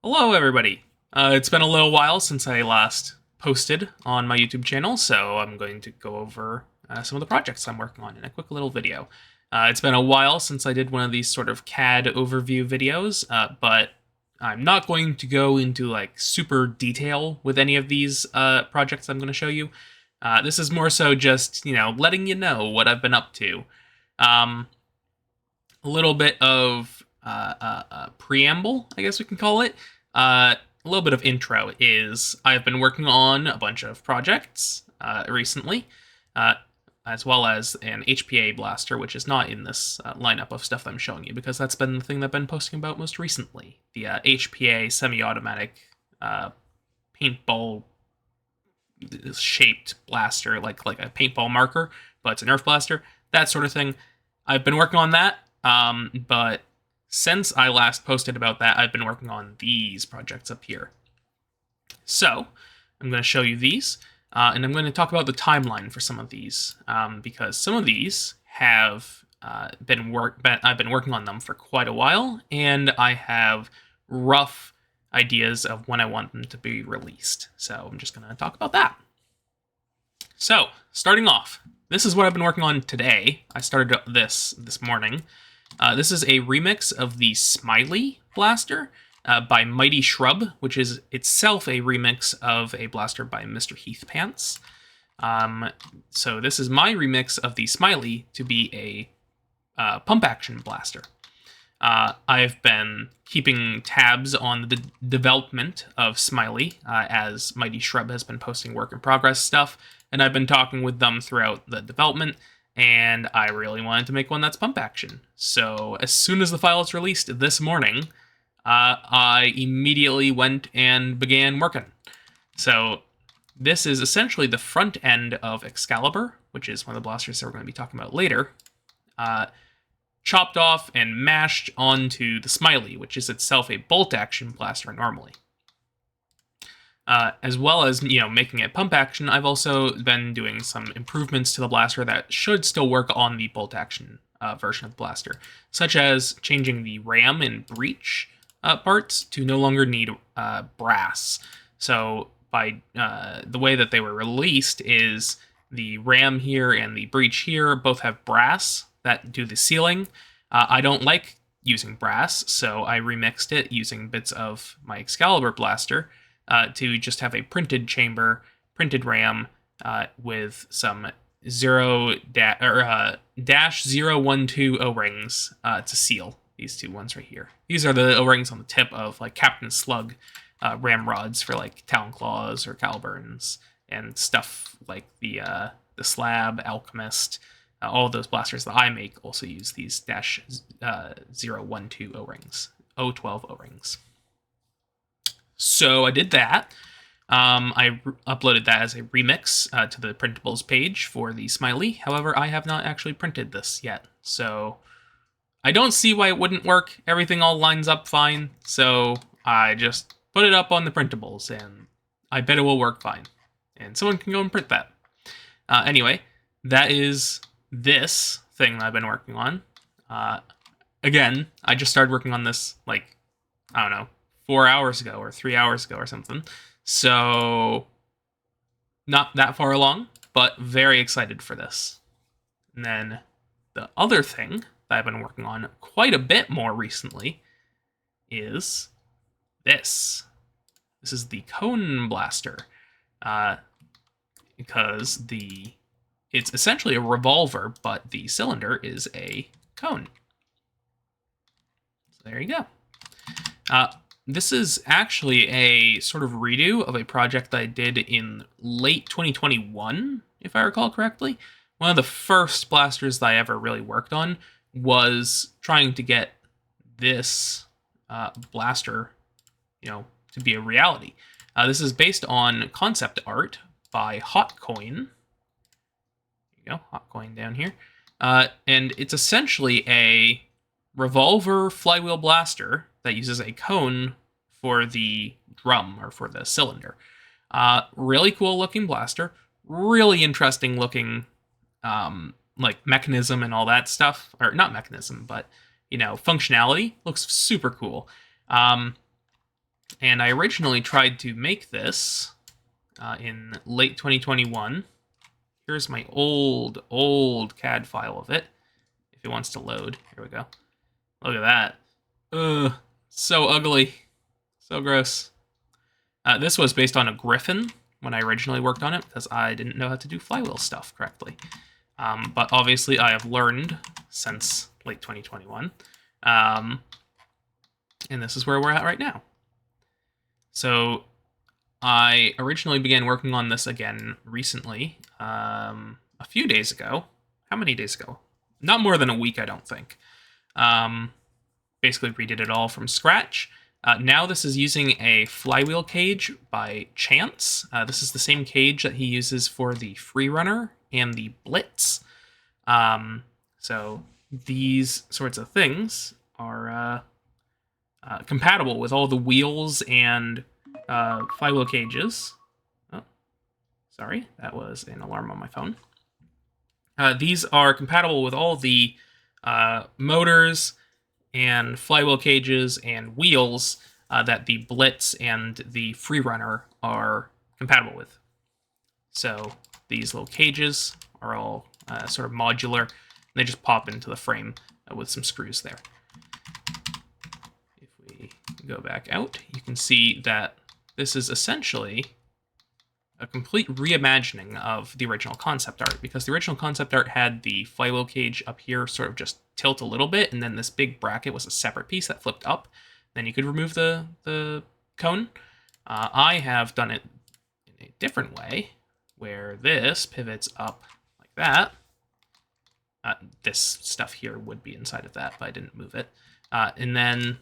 Hello, everybody. It's been a little while since I last posted on my YouTube channel, so I'm going to go over some of the projects I'm working on in a quick little video. It's been a while since I did one of these sort of CAD overview videos, but I'm not going to go into like super detail with any of these projects I'm going to show you. This is more so just, letting you know what I've been up to. Um, a little bit of preamble, I guess we can call it. A little bit of intro is I've been working on a bunch of projects recently, uh, as well as an HPA blaster, which is not in this lineup of stuff that I'm showing you, because that's been the thing that I've been posting about most recently. The HPA semi-automatic paintball shaped blaster, like a paintball marker, but it's a Nerf blaster, that sort of thing. I've been working on that, but since I last posted about that, I've been working on these projects up here. So, I'm going to show you these, and I'm going to talk about the timeline for some of these, because some of these have I've been working on them for quite a while, and I have rough ideas of when I want them to be released. So I'm just going to talk about that. So, starting off, this is what I've been working on today. I started this morning. This is a remix of the Smiley blaster by Mighty Shrub, which is itself a remix of a blaster by Mr. Heathpants. So this is my remix of the Smiley to be a pump action blaster. I've been keeping tabs on the development of Smiley, as Mighty Shrub has been posting work in progress stuff, and I've been talking with them throughout the development, and I really wanted to make one that's pump action. So as soon as the file is released this morning, I immediately went and began working. So this is essentially the front end of Excalibur, which is one of the blasters that we're going to be talking about later, chopped off and mashed onto the Smiley, which is itself a bolt action blaster normally. As well as, making it pump action, I've also been doing some improvements to the blaster that should still work on the bolt action version of the blaster, such as changing the ram and breech parts to no longer need brass. So by the way that they were released is the ram here and the breech here both have brass that do the sealing. I don't like using brass, so I remixed it using bits of my Excalibur blaster to just have a printed chamber, printed ram, with some dash 012 O-rings to seal these two ones right here. These are the O-rings on the tip of like Captain Slug ram rods for like Talon Claws or Caliburns and stuff like the Slab, Alchemist. All of those blasters that I make also use these dash 012 O-rings, 012 O-rings. So I did that. I uploaded that as a remix to the printables page for the Smiley. However, I have not actually printed this yet. So I don't see why it wouldn't work. Everything all lines up fine. So I just put it up on the printables, and I bet it will work fine. And someone can go and print that. Anyway, that is this thing that I've been working on. Again, I just started working on this, like, I don't know, 4 hours ago or 3 hours ago or something. So, not that far along, but very excited for this. And then the other thing that I've been working on quite a bit more recently is this. This is the Cone Blaster. Because it's essentially a revolver, but the cylinder is a cone. So there you go. This is actually a sort of redo of a project that I did in late 2021, if I recall correctly. One of the first blasters that I ever really worked on was trying to get this blaster, to be a reality. This is based on concept art by Hotkoin. There you go, Hotcoin down here. And it's essentially a revolver flywheel blaster that uses a cone for the drum, or for the cylinder. Really cool looking blaster. Really interesting looking, like, mechanism and all that stuff. Or not mechanism, but, functionality. Looks super cool. And I originally tried to make this in late 2021. Here's my old CAD file of it. If it wants to load, here we go. Look at that. Ugh, so ugly. So gross. This was based on a Griffin when I originally worked on it because I didn't know how to do flywheel stuff correctly. But obviously I have learned since late 2021. And this is where we're at right now. So I originally began working on this again recently, a few days ago. How many days ago? Not more than a week, I don't think. Basically redid it all from scratch. Now this is using a flywheel cage by Chance. This is the same cage that he uses for the Freerunner and the Blitz. So these sorts of things are compatible with all the wheels and flywheel cages. Oh, sorry, that was an alarm on my phone. These are compatible with all the motors and flywheel cages and wheels that the Blitz and the Freerunner are compatible with. So these little cages are all sort of modular, and they just pop into the frame with some screws there. If we go back out, you can see that this is essentially a complete reimagining of the original concept art, because the original concept art had the flywheel cage up here sort of just tilt a little bit, and then this big bracket was a separate piece that flipped up. Then you could remove the cone. I have done it in a different way, where this pivots up like that. This stuff here would be inside of that, but I didn't move it. And then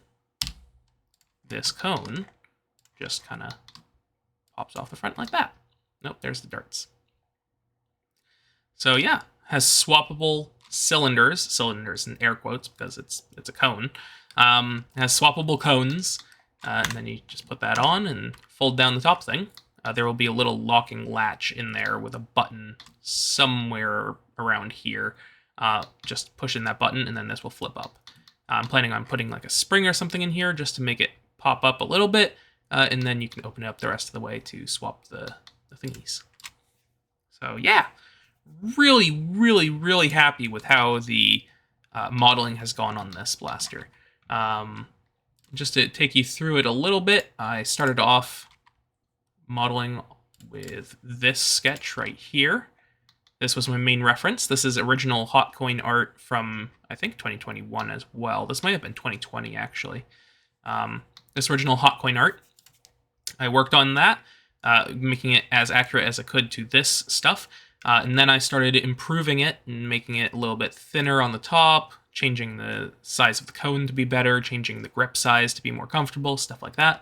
this cone just kind of pops off the front like that. Nope, there's the darts. So yeah, has swappable cylinders in air quotes because it's a cone. Has swappable cones, and then you just put that on and fold down the top thing. There will be a little locking latch in there with a button somewhere around here. Just push in that button and then this will flip up. I'm planning on putting like a spring or something in here just to make it pop up a little bit, and then you can open it up the rest of the way to swap the thingies. So yeah, really happy with how the modeling has gone on this blaster. Just to take you through it a little bit, I started off modeling with this sketch right here. This was my main reference. This is original Hotkoin art from, I think, 2021 as well. This might have been 2020, actually. This original Hotkoin art. I worked on that, making it as accurate as I could to this stuff. And then I started improving it and making it a little bit thinner on the top, changing the size of the cone to be better, changing the grip size to be more comfortable, stuff like that.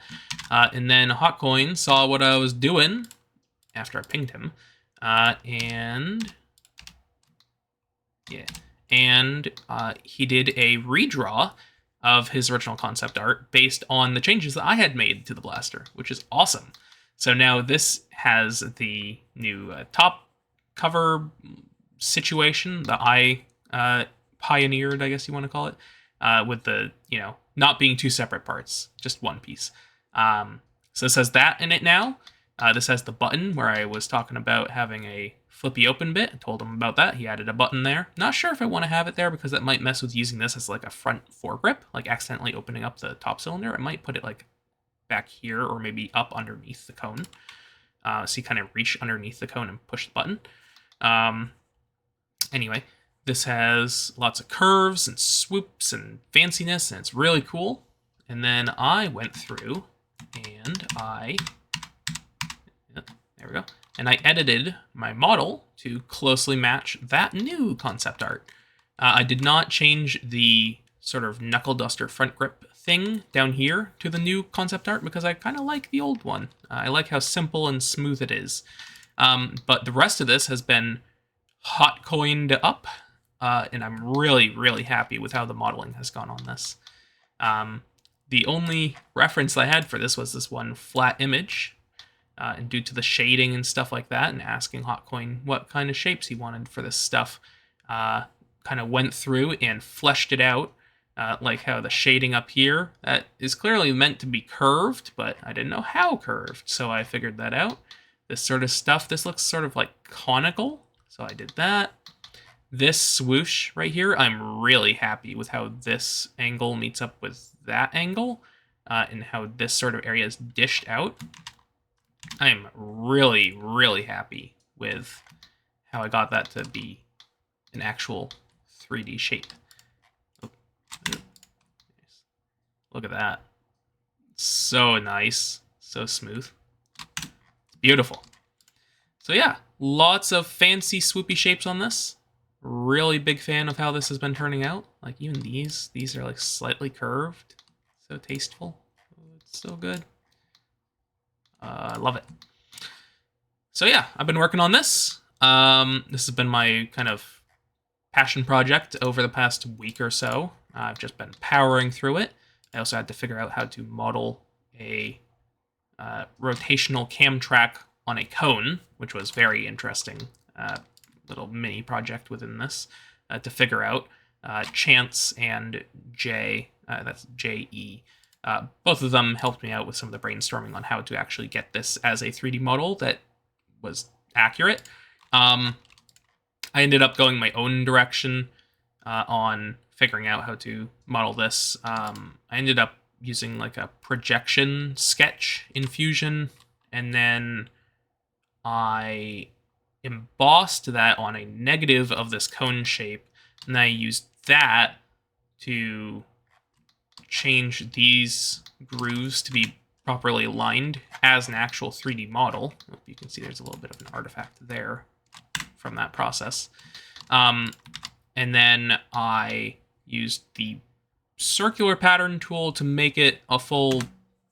And then Hotkoin saw what I was doing after I pinged him. And he did a redraw of his original concept art based on the changes that I had made to the blaster, which is awesome. So now this has the new top cover situation that I pioneered, I guess you want to call it, with the, not being two separate parts, just one piece. So this has that in it now. This has the button where I was talking about having a flippy open bit. I told him about that. He added a button there. Not sure if I want to have it there because that might mess with using this as like a front foregrip, like accidentally opening up the top cylinder. I might put it like back here or maybe up underneath the cone. So you kind of reach underneath the cone and push the button. Anyway, this has lots of curves and swoops and fanciness, and it's really cool. And then I went through and there we go. And I edited my model to closely match that new concept art. I did not change the sort of knuckle duster front grip thing down here to the new concept art because I kind of like the old one. I like how simple and smooth it is. But the rest of this has been Hotcoined up, and I'm really happy with how the modeling has gone on this. The only reference I had for this was this one flat image. And due to the shading and stuff like that, and asking Hotcoin what kind of shapes he wanted for this stuff, kind of went through and fleshed it out Like how the shading up here, that is clearly meant to be curved, but I didn't know how curved, so I figured that out. This sort of stuff, this looks sort of like conical, so I did that. This swoosh right here, I'm really happy with how this angle meets up with that angle, and how this sort of area is dished out. I am really, really happy with how I got that to be an actual 3D shape. Oh. Look at that. So nice. So smooth. Beautiful. So yeah, lots of fancy swoopy shapes on this. Really big fan of how this has been turning out. Like even these are like slightly curved. So tasteful. It's so good. I love it. So yeah, I've been working on this. This has been my kind of passion project over the past week or so. I've just been powering through it. I also had to figure out how to model a rotational cam track on a cone, which was very interesting. Little mini project within this to figure out. Chance and Jay, that's J-E, both of them helped me out with some of the brainstorming on how to actually get this as a 3D model that was accurate. I ended up going my own direction on figuring out how to model this. I ended up using like a projection sketch in Fusion, and then I embossed that on a negative of this cone shape, and I used that to change these grooves to be properly aligned as an actual 3D model. You can see there's a little bit of an artifact there from that process. And then I used the circular pattern tool to make it a full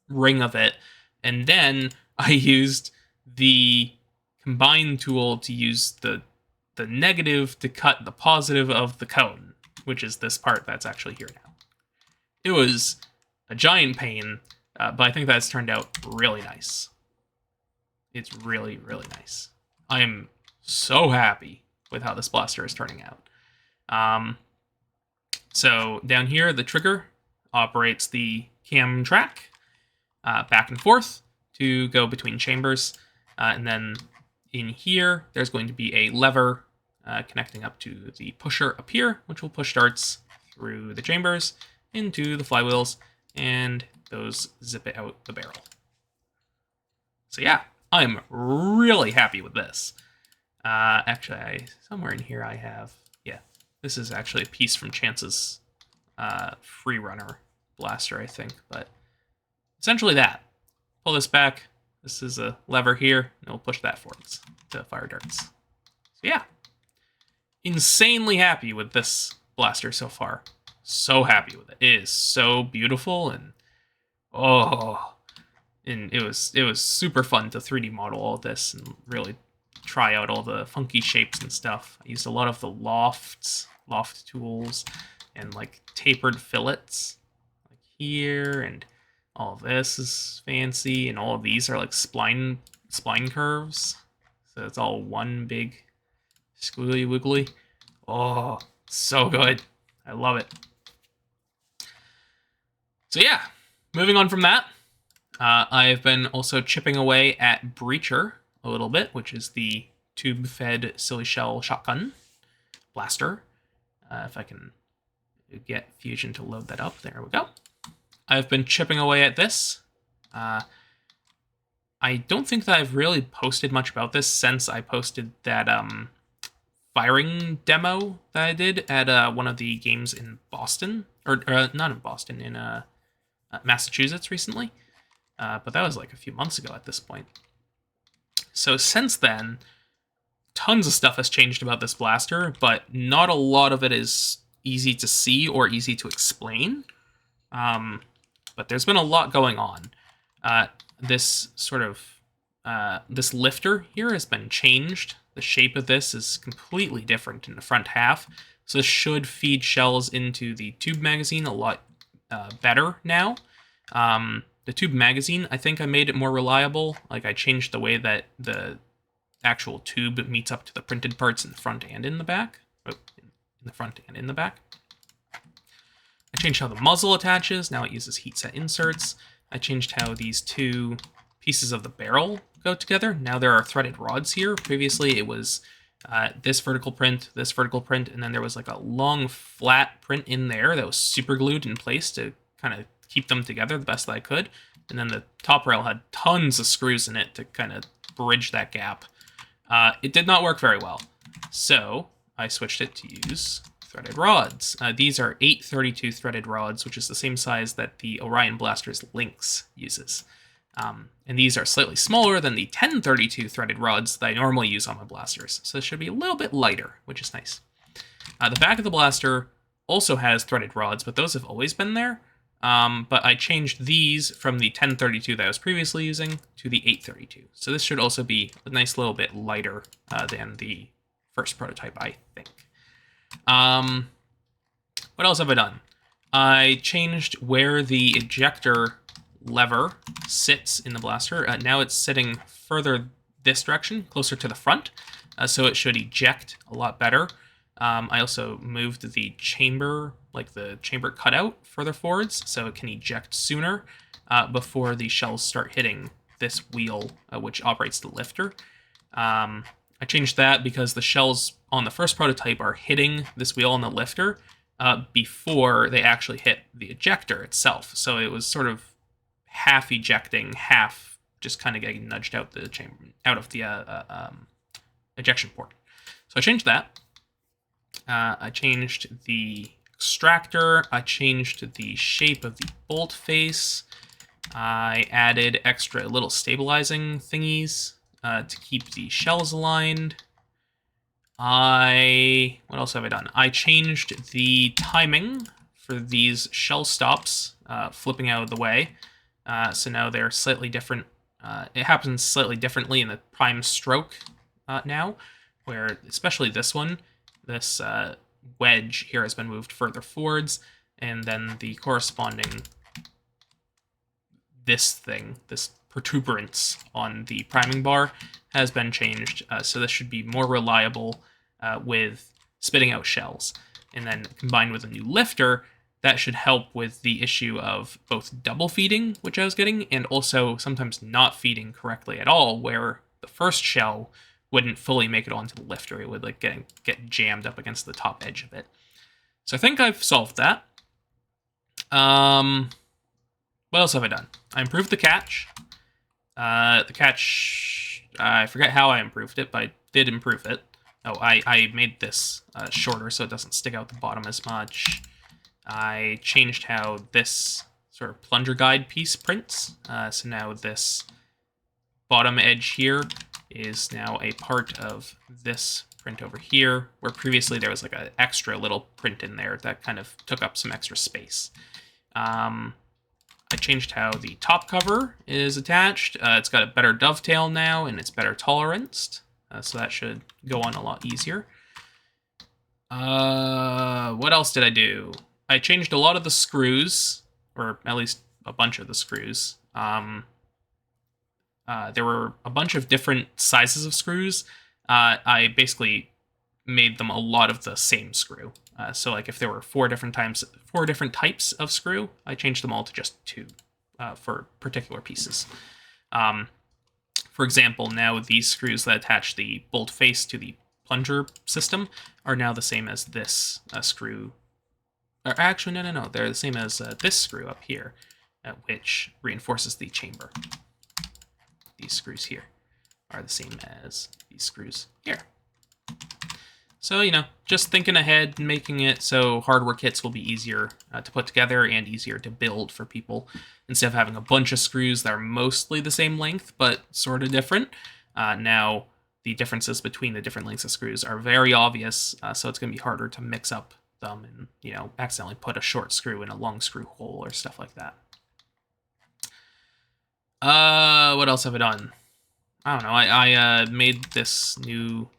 ring of it, and then I used the combine tool to use the negative to cut the positive of the cone, which is this part that's actually here now. It was a giant pain, but I think that's turned out really nice. It's really, really nice. I am so happy with how this blaster is turning out. So down here, the trigger operates the cam track back and forth to go between chambers, and then in here, there's going to be a lever connecting up to the pusher up here, which will push darts through the chambers into the flywheels, and those zip it out the barrel. So yeah, I'm really happy with this. Actually, somewhere in here I have, yeah, this is actually a piece from Chance's Freerunner blaster, I think, but essentially that. Pull this back. This is a lever here, and we'll push that forwards to fire darts. So yeah, insanely happy with this blaster so far. So happy with it. It is so beautiful, and and it was super fun to 3D model all this and really try out all the funky shapes and stuff. I used a lot of the loft tools and like tapered fillets like here, and all of this is fancy, and all of these are like spline curves. So it's all one big squiggly wiggly. Oh, so good. I love it. So yeah, moving on from that, I've been also chipping away at Breacher a little bit, which is the tube-fed silly shell shotgun blaster. If I can get Fusion to load that up, there we go. I've been chipping away at this. I don't think that I've really posted much about this since I posted that firing demo that I did at one of the games in Boston, or not in Boston, in Massachusetts recently. But that was like a few months ago at this point. So since then, tons of stuff has changed about this blaster, but not a lot of it is easy to see or easy to explain. But there's been a lot going on. This sort of, this lifter here has been changed. The shape of this is completely different in the front half. So this should feed shells into the tube magazine a lot better now. The tube magazine, I think I made it more reliable. Like I changed the way that the actual tube meets up to the printed parts in the front and in the back. Oh, in the front and in the back. I changed how the muzzle attaches. Now it uses heat set inserts. I changed how these two pieces of the barrel go together. Now there are threaded rods here. Previously it was this vertical print, and then there was like a long flat print in there that was super glued in place to kind of keep them together the best that I could. And then the top rail had tons of screws in it to kind of bridge that gap. It did not work very well. So I switched it to use threaded rods. These are 832 threaded rods, which is the same size that the Orion Blaster's Lynx uses. And these are slightly smaller than the 1032 threaded rods that I normally use on my blasters. So this should be a little bit lighter, which is nice. The back of the blaster also has threaded rods, but those have always been there. But I changed these from the 1032 that I was previously using to the 832. So this should also be a nice little bit lighter than the first prototype, I think. What else have I done? I changed where the ejector lever sits in the blaster. Now it's sitting further this direction, closer to the front, so it should eject a lot better. I also moved the chamber, like the chamber cutout, further forwards, so it can eject sooner before the shells start hitting this wheel, which operates the lifter. I changed that because the shells on the first prototype are hitting this wheel on the lifter before they actually hit the ejector itself. So it was sort of half ejecting, half just kind of getting nudged out the chamber, out of the ejection port. So I changed that. I changed the extractor. I changed the shape of the bolt face. I added extra little stabilizing thingies to keep the shells aligned. What else have I done? I changed the timing for these shell stops flipping out of the way. So now they're slightly different. It happens slightly differently in the prime stroke now, where especially this one, this wedge here has been moved further forwards, and then the corresponding this protuberance on the priming bar has been changed. So this should be more reliable with spitting out shells. And then combined with a new lifter, that should help with the issue of both double feeding, which I was getting, and also sometimes not feeding correctly at all, where the first shell wouldn't fully make it onto the lifter. It would like get jammed up against the top edge of it. So I think I've solved that. What else have I done? I improved the catch. The catch, I forget how I improved it, but I did improve it. Oh, I made this shorter so it doesn't stick out the bottom as much. I changed how this sort of plunger guide piece prints. So now this bottom edge here is now a part of this print over here, where previously there was like an extra little print in there that kind of took up some extra space. I changed how the top cover is attached. It's got a better dovetail now, and it's better toleranced, so that should go on a lot easier. What else did I do? I changed a lot of the screws, or at least a bunch of the screws. There were a bunch of different sizes of screws. I basically made them a lot of the same screw. So like if there were four different types of screw, I changed them all to just two for particular pieces. For example, now these screws that attach the bolt face to the plunger system are now the same as this screw. Or actually, no. They're the same as this screw up here, which reinforces the chamber. These screws here are the same as these screws here. So, just thinking ahead and making it so hardware kits will be easier to put together and easier to build for people, instead of having a bunch of screws that are mostly the same length but sort of different. Now, the differences between the different lengths of screws are very obvious, so it's going to be harder to mix up them and, accidentally put a short screw in a long screw hole or stuff like that. What else have I done? I don't know. I made this new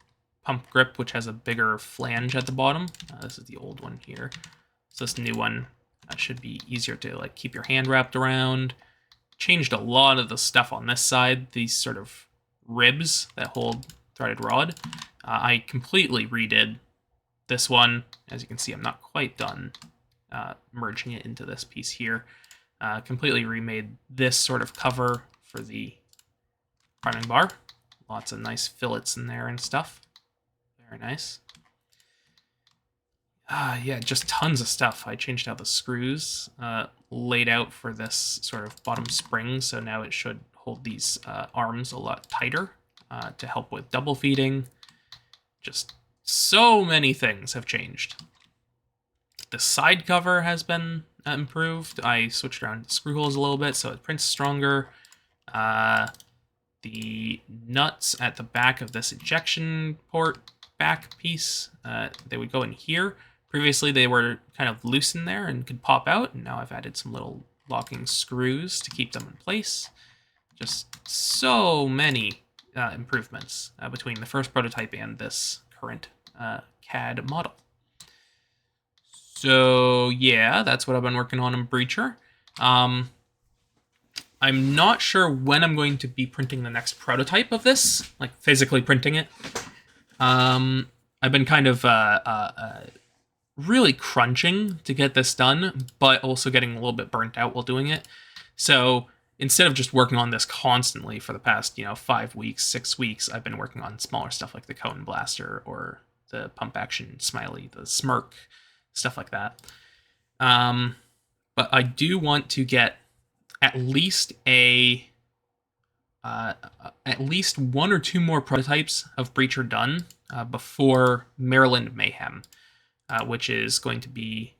pump grip, which has a bigger flange at the bottom. This is the old one here. So this new one should be easier to keep your hand wrapped around. Changed a lot of the stuff on this side, these sort of ribs that hold threaded rod. I completely redid this one. As you can see, I'm not quite done merging it into this piece here. Completely remade this sort of cover for the priming bar. Lots of nice fillets in there and stuff. Very nice. Yeah, just tons of stuff. I changed out the screws laid out for this sort of bottom spring, so now it should hold these arms a lot tighter to help with double feeding. Just so many things have changed. The side cover has been improved. I switched around the screw holes a little bit so it prints stronger. The nuts at the back of this ejection port back piece, they would go in here. Previously, they were kind of loose in there and could pop out, and now I've added some little locking screws to keep them in place. Just so many improvements between the first prototype and this current CAD model. So yeah, that's what I've been working on in Breacher. I'm not sure when I'm going to be printing the next prototype of this, like physically printing it. I've been kind of really crunching to get this done, but also getting a little bit burnt out while doing it. So instead of just working on this constantly for the past, 5 weeks, 6 weeks, I've been working on smaller stuff like the Cone Blaster or the Pump Action Smiley, the Smirk, stuff like that. But I do want to get at least at least 1 or 2 more prototypes of Breacher done before Maryland Mayhem, which is going to be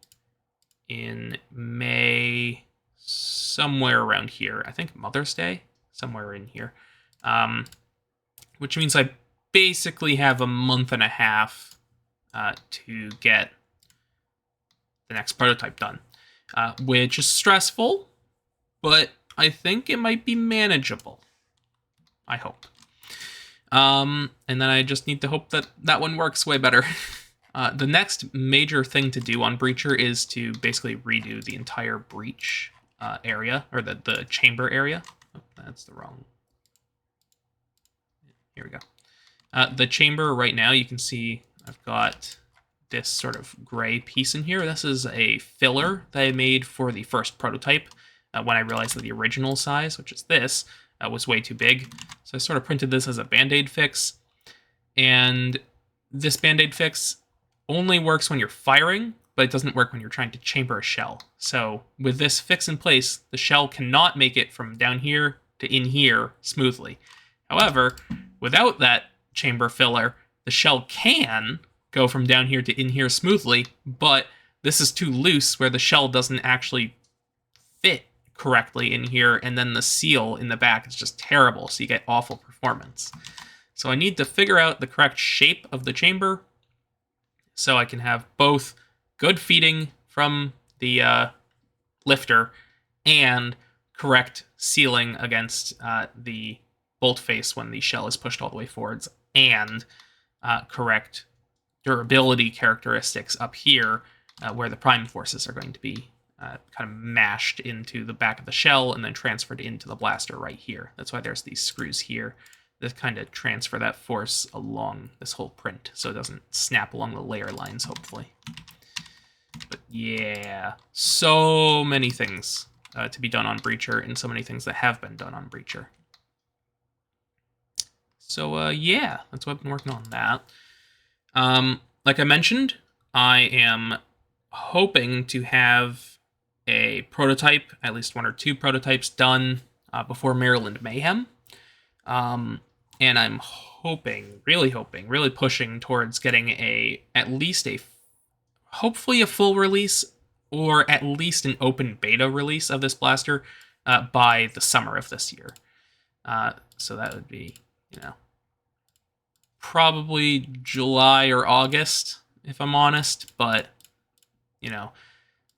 in May, somewhere around here. I think Mother's Day, somewhere in here. Which means I basically have a month and a half to get the next prototype done, which is stressful, but I think it might be manageable. I hope. And then I just need to hope that that one works way better. The next major thing to do on Breacher is to basically redo the entire breach area, or the chamber area. Oh, that's the wrong. Here we go. The chamber right now, you can see I've got this sort of gray piece in here. This is a filler that I made for the first prototype when I realized that the original size, which is this, was way too big. So I sort of printed this as a Band-Aid fix. And this Band-Aid fix only works when you're firing, but it doesn't work when you're trying to chamber a shell. So with this fix in place, the shell cannot make it from down here to in here smoothly. However, without that chamber filler, the shell can go from down here to in here smoothly, but this is too loose where the shell doesn't actually fit correctly in here, and then the seal in the back is just terrible, so you get awful performance. So I need to figure out the correct shape of the chamber so I can have both good feeding from the lifter and correct sealing against the bolt face when the shell is pushed all the way forwards, and correct durability characteristics up here where the prime forces are going to be kind of mashed into the back of the shell and then transferred into the blaster right here. That's why there's these screws here that kind of transfer that force along this whole print so it doesn't snap along the layer lines, hopefully. But yeah, so many things to be done on Breacher, and so many things that have been done on Breacher. So yeah, that's what I've been working on that. Like I mentioned, I am hoping to have a prototype, at least 1 or 2 prototypes done before Maryland Mayhem. And I'm hoping, really pushing towards getting hopefully a full release, or at least an open beta release of this blaster by the summer of this year. So that would be, probably July or August, if I'm honest, but,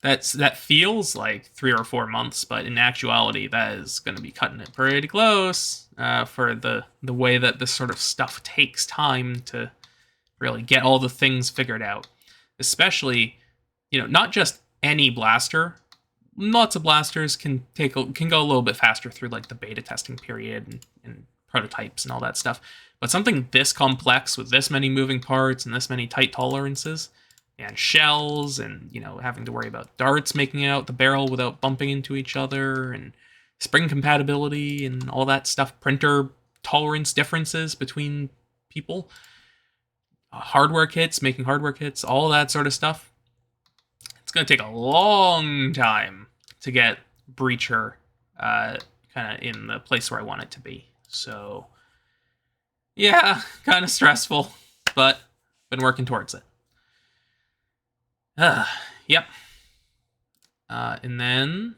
that feels like 3 or 4 months, but in actuality, that is going to be cutting it pretty close for the way that this sort of stuff takes time to really get all the things figured out. Especially, not just any blaster. Lots of blasters can go a little bit faster through like the beta testing period and prototypes and all that stuff. But something this complex with this many moving parts and this many tight tolerances, and shells, and having to worry about darts making it out the barrel without bumping into each other, and spring compatibility and all that stuff, printer tolerance differences between people, hardware kits, making hardware kits, all that sort of stuff. It's going to take a long time to get Breacher kind of in the place where I want it to be. So, yeah, kind of stressful, but been working towards it. Yep. And then,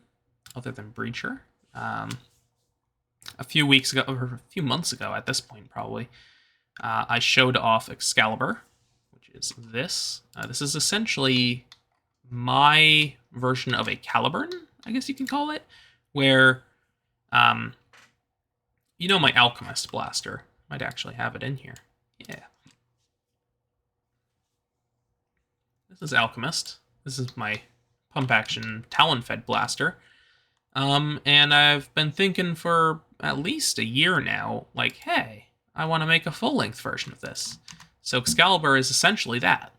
other than Breacher, a few weeks ago, or a few months ago at this point probably, I showed off Excalibur, which is this. This is essentially my version of a Caliburn, I guess you can call it, where, my Alchemist blaster. Might actually have it in here. Yeah. This is Alchemist. This is my pump-action Talon-fed blaster. And I've been thinking for at least a year now, like, hey, I want to make a full-length version of this. So Excalibur is essentially that.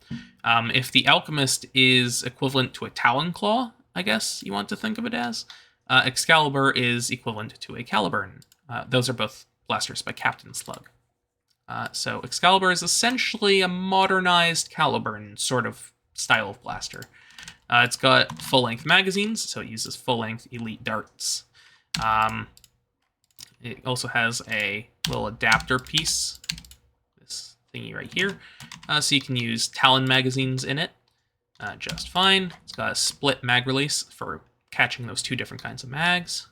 If the Alchemist is equivalent to a Talon Claw, I guess you want to think of it as, Excalibur is equivalent to a Caliburn. Those are both blasters by Captain Slug. So Excalibur is essentially a modernized Caliburn sort of style of blaster. It's got full-length magazines, so it uses full-length elite darts. It also has a little adapter piece, this thingy right here, so you can use Talon magazines in it just fine. It's got a split mag release for catching those two different kinds of mags.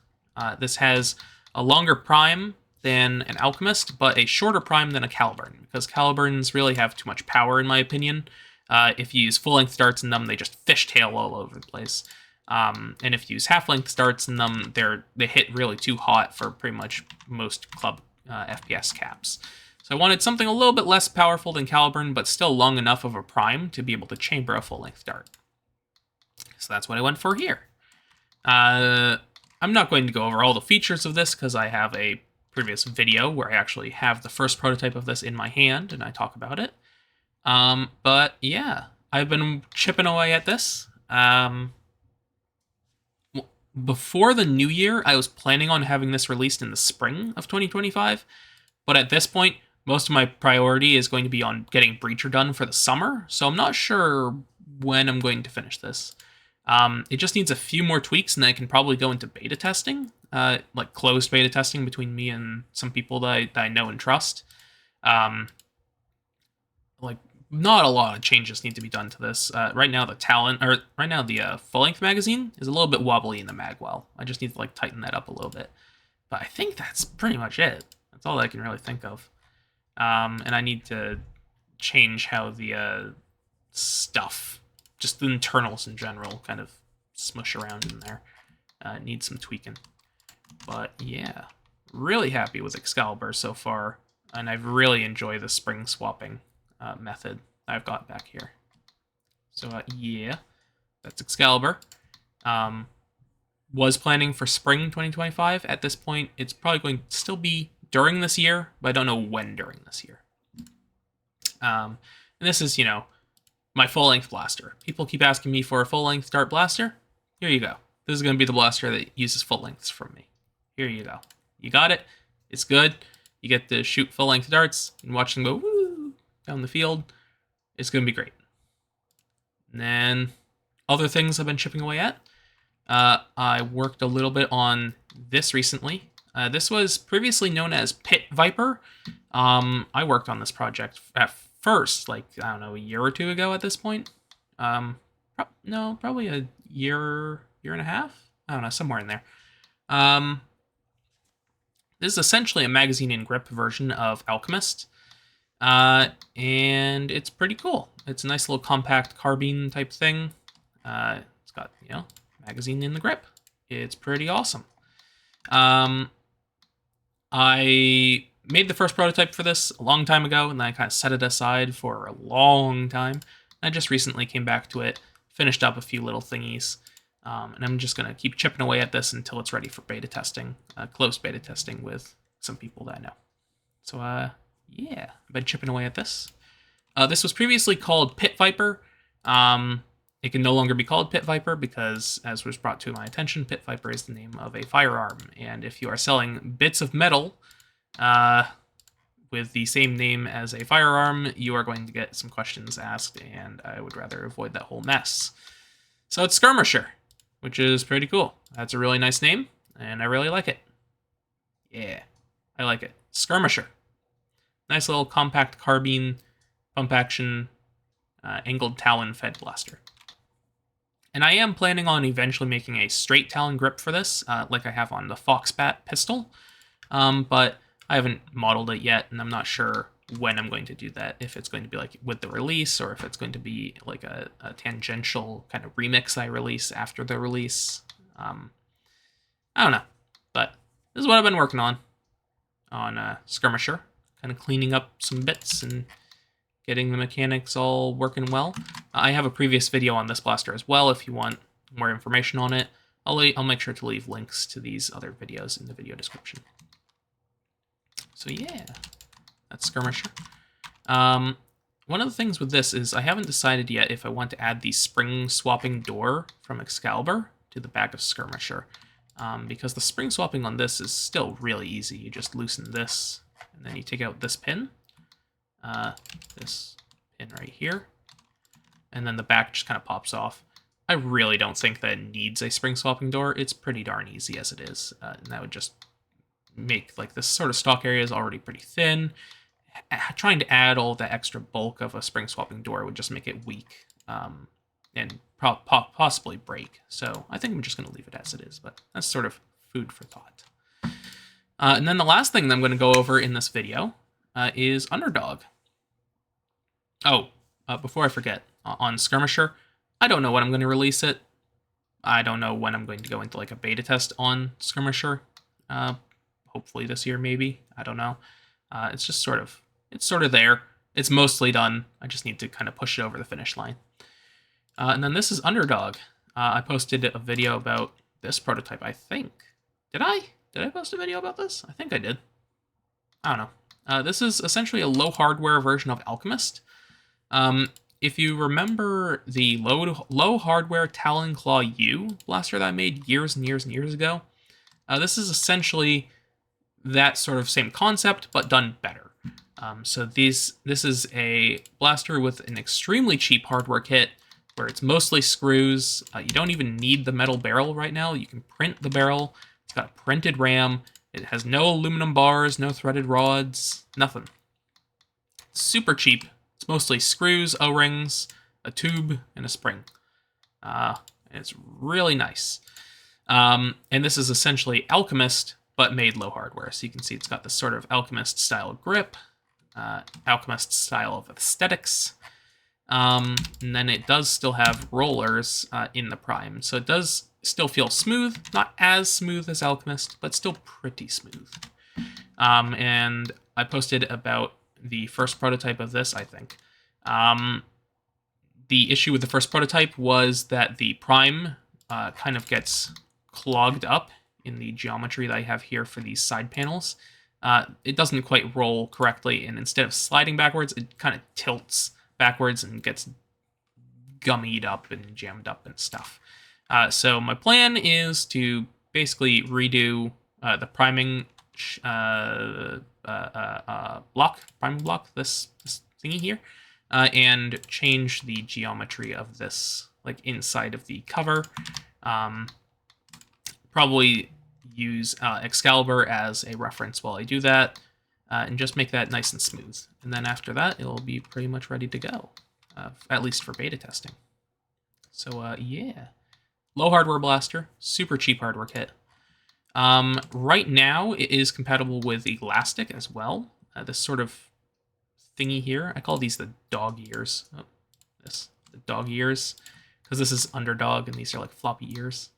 This has a longer prime than an Alchemist, but a shorter prime than a Caliburn, because Caliburns really have too much power, in my opinion. If you use full-length darts in them, they just fishtail all over the place. And if you use half-length darts in them, they hit really too hot for pretty much most club FPS caps. So I wanted something a little bit less powerful than Caliburn, but still long enough of a prime to be able to chamber a full-length dart. So that's what I went for here. I'm not going to go over all the features of this, because I have a previous video where I actually have the first prototype of this in my hand, and I talk about it. But yeah, I've been chipping away at this. Before the new year, I was planning on having this released in the spring of 2025, but at this point, most of my priority is going to be on getting Breacher done for the summer, so I'm not sure when I'm going to finish this. It just needs a few more tweaks, and then it can probably go into beta testing, like closed beta testing between me and some people that I know and trust. Not a lot of changes need to be done to this. Right now the full-length magazine is a little bit wobbly in the magwell. I just need to tighten that up a little bit. But I think that's pretty much it. That's all that I can really think of. And I need to change how the stuff, just the internals in general, kind of smush around in there. Needs some tweaking. But yeah, really happy with Excalibur so far, and I've really enjoyed the spring swapping method I've got back here. So yeah, that's Excalibur. Was planning for spring 2025. At this point, it's probably going to still be during this year, but I don't know when during this year. And this is, my full-length blaster. People keep asking me for a full-length dart blaster. Here you go. This is going to be the blaster that uses full lengths from me. Here you go. You got it. It's good. You get to shoot full-length darts and watch them go woo down the field. It's going to be great. And then other things I've been chipping away at. I worked a little bit on this recently. This was previously known as Pit Viper. I worked on this project at first, I don't know, a year or two ago at this point. No, probably a year and a half? I don't know, somewhere in there. This is essentially a magazine and grip version of Alchemist. And it's pretty cool. It's a nice little compact carbine type thing. It's got, magazine in the grip. It's pretty awesome. I made the first prototype for this a long time ago, and then I kind of set it aside for a long time. I just recently came back to it, finished up a few little thingies, and I'm just going to keep chipping away at this until it's ready for beta testing, closed beta testing with some people that I know. So, yeah, I've been chipping away at this. This was previously called Pit Viper. It can no longer be called Pit Viper because, as was brought to my attention, Pit Viper is the name of a firearm. And if you are selling bits of metal with the same name as a firearm, you are going to get some questions asked, and I would rather avoid that whole mess. So it's Skirmisher, which is pretty cool. That's a really nice name, and I really like it. Yeah, I like it. Skirmisher. Nice little compact carbine, pump action, angled talon fed blaster. And I am planning on eventually making a straight talon grip for this, like I have on the Foxbat pistol. But I haven't modeled it yet, and I'm not sure when I'm going to do that. If it's going to be like with the release, or if it's going to be like a tangential kind of remix I release after the release. I don't know. But this is what I've been working on Skirmisher. Kind of cleaning up some bits and getting the mechanics all working well. I have a previous video on this blaster as well if you want more information on it. I'll make sure to leave links to these other videos in the video description. So yeah, that's Skirmisher. One of the things with this is I haven't decided yet if I want to add the spring swapping door from Excalibur to the back of Skirmisher. Because the spring swapping on this is still really easy. You just loosen this, and then you take out this pin. This pin right here, and then the back just kind of pops off. I really don't think that it needs a spring swapping door. It's pretty darn easy as it is, and that would just make like this sort of stock area is already pretty thin. Trying to add all the extra bulk of a spring swapping door would just make it weak and possibly break. So I think I'm just going to leave it as it is, but that's sort of food for thought. And then the last thing that I'm going to go over in this video is Underdog. Oh, before I forget, on Skirmisher, I don't know when I'm going to release it. I don't know when I'm going to go into like a beta test on Skirmisher. Hopefully this year, maybe. I don't know. It's just sort of there. It's mostly done. I just need to kind of push it over the finish line. And then this is Underdog. I posted a video about this prototype, I think. Did I? Did I post a video about this? I think I did. I don't know. This is essentially a low hardware version of Alchemist. If you remember the low hardware Talon Claw U blaster that I made years and years and years ago, this is essentially that sort of same concept, but done better. So this is a blaster with an extremely cheap hardware kit, where it's mostly screws. You don't even need the metal barrel right now. You can print the barrel. It's got a printed ram. It has no aluminum bars, no threaded rods, nothing. It's super cheap. It's mostly screws, O-rings, a tube, and a spring. And it's really nice. And this is essentially Alchemist, but made low hardware. So you can see it's got this sort of Alchemist style grip, Alchemist style of aesthetics. And then it does still have rollers in the Prime. So it does still feel smooth, not as smooth as Alchemist, but still pretty smooth. And I posted about the first prototype of this, I think. The issue with the first prototype was that the Prime kind of gets clogged up in the geometry that I have here for these side panels. It doesn't quite roll correctly, and instead of sliding backwards, it kind of tilts backwards and gets gummied up and jammed up and stuff. So my plan is to basically redo the priming priming block, this thingy here, and change the geometry of this, like inside of the cover. Probably use Excalibur as a reference while I do that, and just make that nice and smooth. And then after that, it'll be pretty much ready to go, at least for beta testing. So yeah, low hardware blaster, super cheap hardware kit. Right now, it is compatible with Elastic as well. This sort of thingy here, I call these the dog ears. Oh, the dog ears, because this is Underdog, and these are like floppy ears.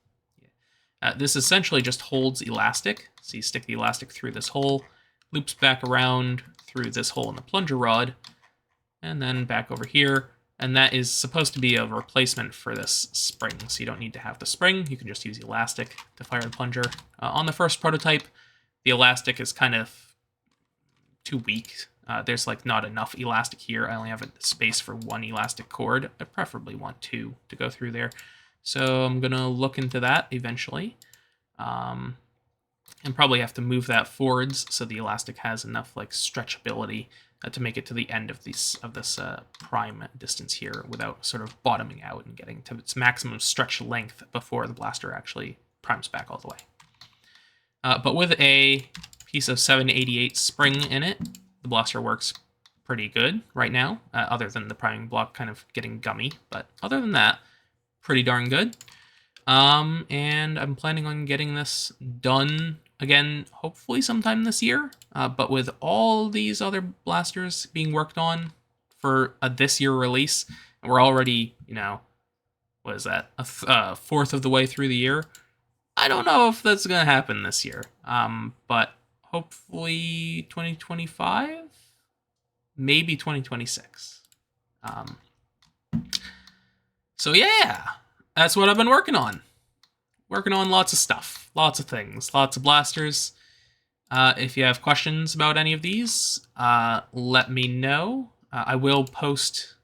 This essentially just holds elastic. So you stick the elastic through this hole, loops back around through this hole in the plunger rod, and then back over here. And that is supposed to be a replacement for this spring. So you don't need to have the spring. You can just use elastic to fire the plunger. On the first prototype, the elastic is kind of too weak There's like not enough elastic here. I only have a space for 1 elastic cord. I preferably want 2 to go through there. So I'm gonna look into that eventually. And probably have to move that forwards so the elastic has enough like stretchability to make it to the end of this prime distance here without sort of bottoming out and getting to its maximum stretch length before the blaster actually primes back all the way. But with a piece of 788 spring in it, the blaster works pretty good right now, other than the priming block kind of getting gummy. But other than that, pretty darn good. And I'm planning on getting this done again, hopefully sometime this year. But with all these other blasters being worked on for a this year release, and we're already, you know, what is that, a fourth of the way through the year. I don't know if that's gonna happen this year. But hopefully 2025, maybe 2026. So yeah, that's what I've been working on. Working on lots of stuff, lots of things, lots of blasters. If you have questions about any of these, let me know. I will post,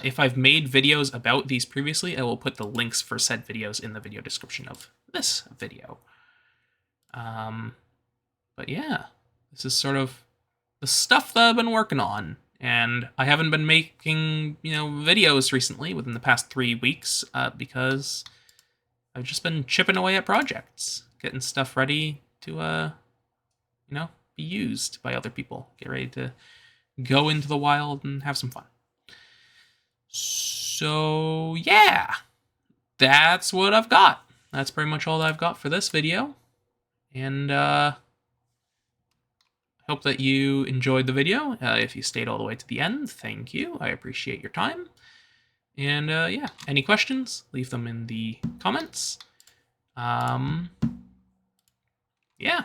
if I've made videos about these previously, I will put the links for said videos in the video description of this video. But yeah, this is sort of the stuff that I've been working on. And I haven't been making, videos recently within the past 3 weeks because I've just been chipping away at projects, getting stuff ready to, be used by other people. Get ready to go into the wild and have some fun. So, yeah, that's what I've got. That's pretty much all that I've got for this video. And, hope that you enjoyed the video. If you stayed all the way to the end, thank you. I appreciate your time. And yeah, any questions, leave them in the comments. Yeah.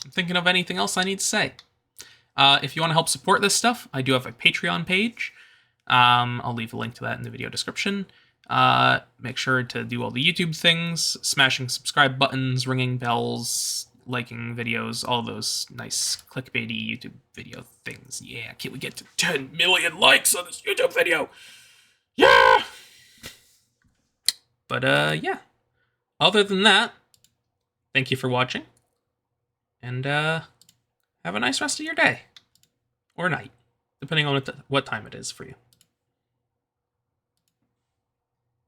I'm thinking of anything else I need to say. If you want to help support this stuff, I do have a Patreon page. I'll leave a link to that in the video description. Make sure to do all the YouTube things, smashing subscribe buttons, ringing bells, liking videos, all those nice clickbaity YouTube video things. Yeah, can we get to 10 million likes on this YouTube video? Yeah! But, yeah. Other than that, thank you for watching. And, have a nice rest of your day. Or night, depending on what time it is for you.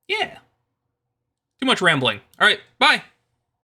Yeah. Too much rambling. All right, bye!